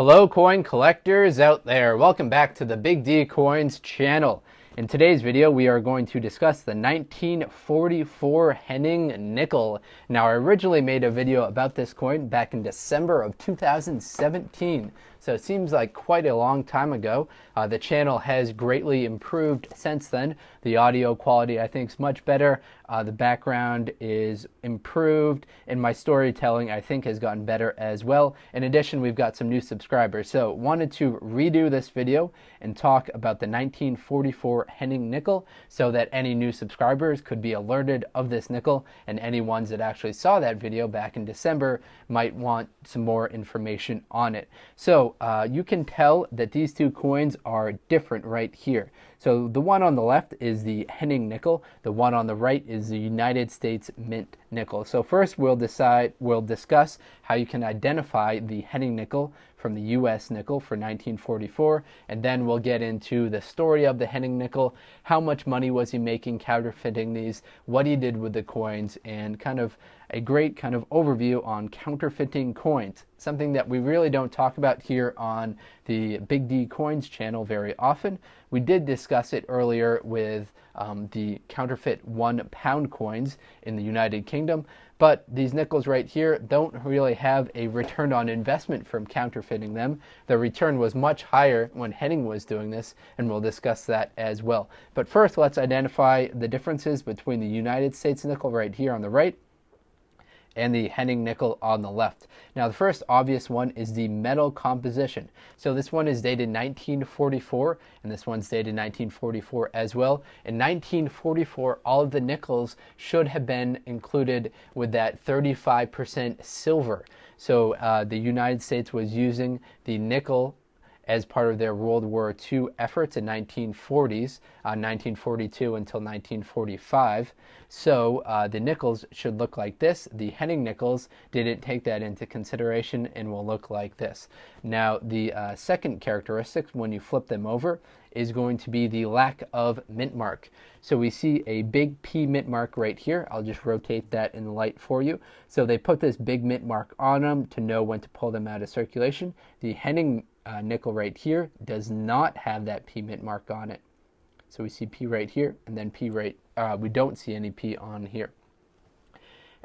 Hello coin collectors out there, welcome back to the Big D Coins channel. In today's video we are going to discuss the 1944 Henning nickel. Now I originally made a video about this coin back in December of 2017, so it seems like quite a long time ago. The channel has greatly improved since then. The audio quality I think is much better, the background is improved, and my storytelling I think has gotten better as well. In addition, we've got some new subscribers, so wanted to redo this video and talk about the 1944 Henning nickel so that any new subscribers could be alerted of this nickel, and any ones that actually saw that video back in December might want some more information on it. So you can tell that these two coins are different right here. So the one on the left is the Henning nickel, the one on the right is the United States Mint nickel. So first we'll discuss how you can identify the Henning nickel from the US nickel for 1944, and then we'll get into the story of the Henning nickel, how much money was he making counterfeiting these, what he did with the coins, and kind of a great kind of overview on counterfeiting coins, something that we really don't talk about here on the Big D Coins channel very often. We did discuss it earlier with the counterfeit £1 coins in the United Kingdom, but these nickels right here don't really have a return on investment from counterfeiting them. The return was much higher when Henning was doing this, and we'll discuss that as well. But first, let's identify the differences between the United States nickel right here on the right and the Henning nickel on the left. Now the first obvious one is the metal composition. So this one is dated 1944 and this one's dated 1944 as well. In 1944 all of the nickels should have been included with that 35% silver. So the United States was using the nickel as part of their World War II efforts in 1940s, 1942 until 1945. So the nickels should look like this. The Henning nickels didn't take that into consideration and will look like this. Now the second characteristic when you flip them over is going to be the lack of mint mark. So we see a big P mint mark right here. I'll just rotate that in the light for you. So they put this big mint mark on them to know when to pull them out of circulation. The Henning nickel right here does not have that P mint mark on it. So we see P right here, and then P right, we don't see any P on here.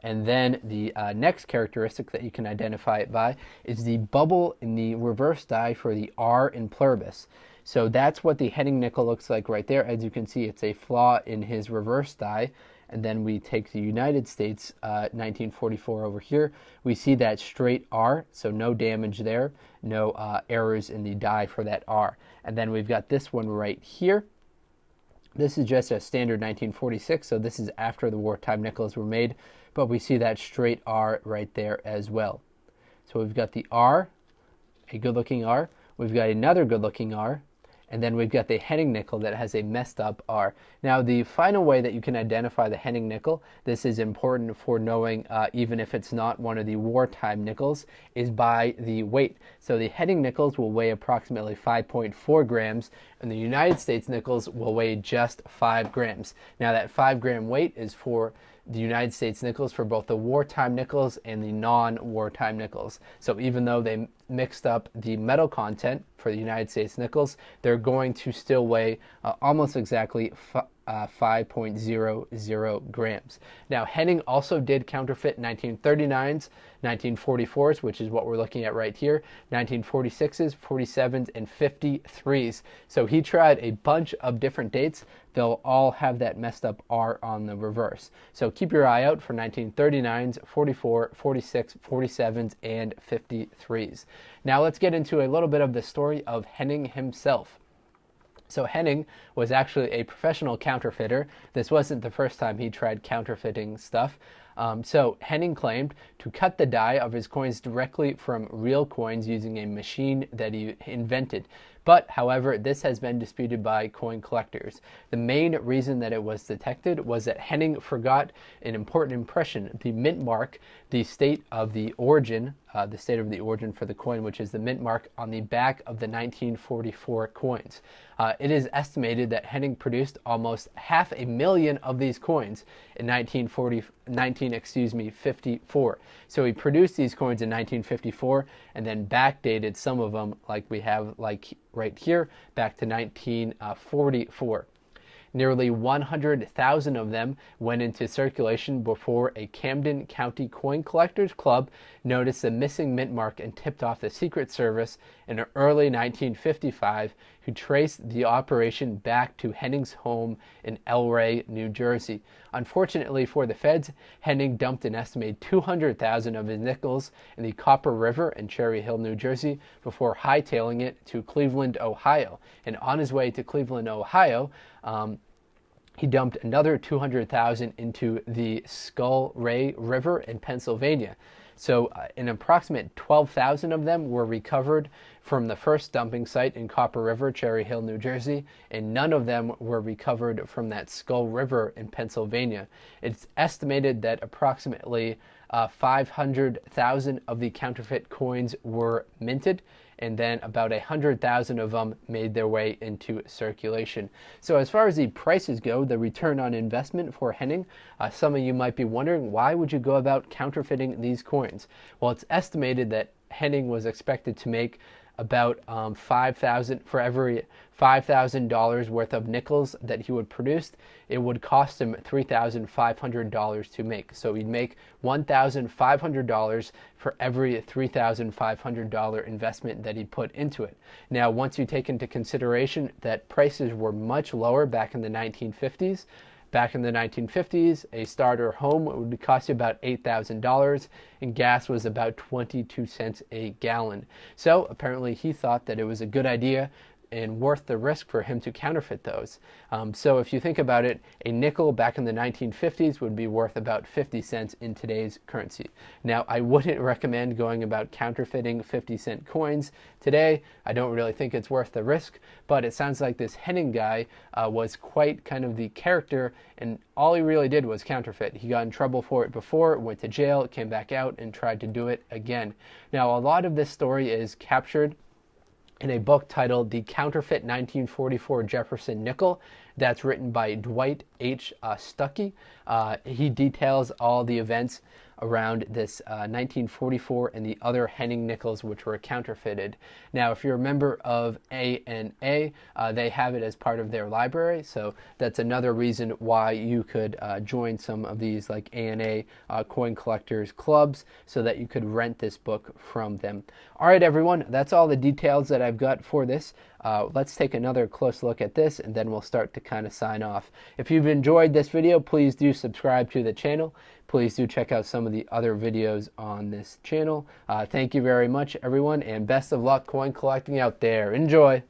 And then the next characteristic that you can identify it by is the bubble in the reverse die for the R in pluribus. So that's what the Henning nickel looks like right there. As you can see, it's a flaw in his reverse die. And then we take the United States 1944 over here. We see that straight R, so no damage there, no errors in the die for that R. And then we've got this one right here. This is just a standard 1946, so this is after the wartime nickels were made, but we see that straight R right there as well. So we've got the R, a good-looking R. We've got another good-looking R. And then we've got the Henning nickel that has a messed up R. Now the final way that you can identify the Henning nickel, this is important for knowing even if it's not one of the wartime nickels, is by the weight. So the Henning nickels will weigh approximately 5.4 grams and the United States nickels will weigh just 5 grams. Now that 5 gram weight is for the United States nickels for both the wartime nickels and the non-wartime nickels. So even though they mixed up the metal content for the United States nickels, they're going to still weigh almost exactly 5.00 grams. Now Henning also did counterfeit 1939s, 1944s, which is what we're looking at right here, 1946s, 47s, and 53s. So he tried a bunch of different dates. They'll all have that messed up R on the reverse. So keep your eye out for 1939s, 44, 46, 47s, and 53s. Now let's get into a little bit of the story of Henning himself. So Henning was actually a professional counterfeiter. This wasn't the first time he tried counterfeiting stuff. So Henning claimed to cut the die of his coins directly from real coins using a machine that he invented. But, however, this has been disputed by coin collectors. The main reason that it was detected was that Henning forgot an important impression, the mint mark, the state of the origin the state of the origin for the coin, which is the mint mark on the back of the 1944 coins. It is estimated that Henning produced almost 500,000 of these coins in 1954. So he produced these coins in 1954 and then backdated some of them, like we have like right here, back to 1944. Nearly 100,000 of them went into circulation before a Camden County Coin Collectors Club noticed the missing mint mark and tipped off the Secret Service in early 1955, who traced the operation back to Henning's home in El Rey, New Jersey. Unfortunately for the feds, Henning dumped an estimated 200,000 of his nickels in the Copper River in Cherry Hill, New Jersey, before hightailing it to Cleveland, Ohio. And on his way to Cleveland, Ohio, he dumped another 200,000 into the Skull Ray River in Pennsylvania. So an approximate 12,000 of them were recovered from the first dumping site in Copper River, Cherry Hill, New Jersey, and none of them were recovered from that Skull River in Pennsylvania. It's estimated that approximately 500,000 of the counterfeit coins were minted, and then about 100,000 of them made their way into circulation. So as far as the prices go, the return on investment for Henning, some of you might be wondering, why would you go about counterfeiting these coins? Well, it's estimated that Henning was expected to make about $5,000 for every $5,000 worth of nickels that he would produce. It would cost him $3,500 to make. So he'd make $1,500 for every $3,500 investment that he put into it. Now, once you take into consideration that prices were much lower back in the 1950s, a starter home would cost you about $8,000, and gas was about 22 cents a gallon. So apparently he thought that it was a good idea and worth the risk for him to counterfeit those. So if you think about it, a nickel back in the 1950s would be worth about 50 cents in today's currency. Now, I wouldn't recommend going about counterfeiting 50-cent coins today. I don't really think it's worth the risk, but it sounds like this Henning guy was quite kind of the character, and all he really did was counterfeit. He got in trouble for it before, went to jail, came back out, and tried to do it again. Now, a lot of this story is captured in a book titled The Counterfeit 1944 Jefferson Nickel, that's written by Dwight H. Stuckey. He details all the events around this 1944 and the other Henning nickels which were counterfeited. Now, if you're a member of ANA, they have it as part of their library, so that's another reason why you could join some of these like ANA coin collectors clubs so that you could rent this book from them. All right, everyone, that's all the details that I've got for this. Let's take another close look at this, and then we'll start to kind of sign off. If you've enjoyed this video, please do subscribe to the channel. Please do check out some of the other videos on this channel. Thank you very much, everyone, and best of luck coin collecting out there. Enjoy!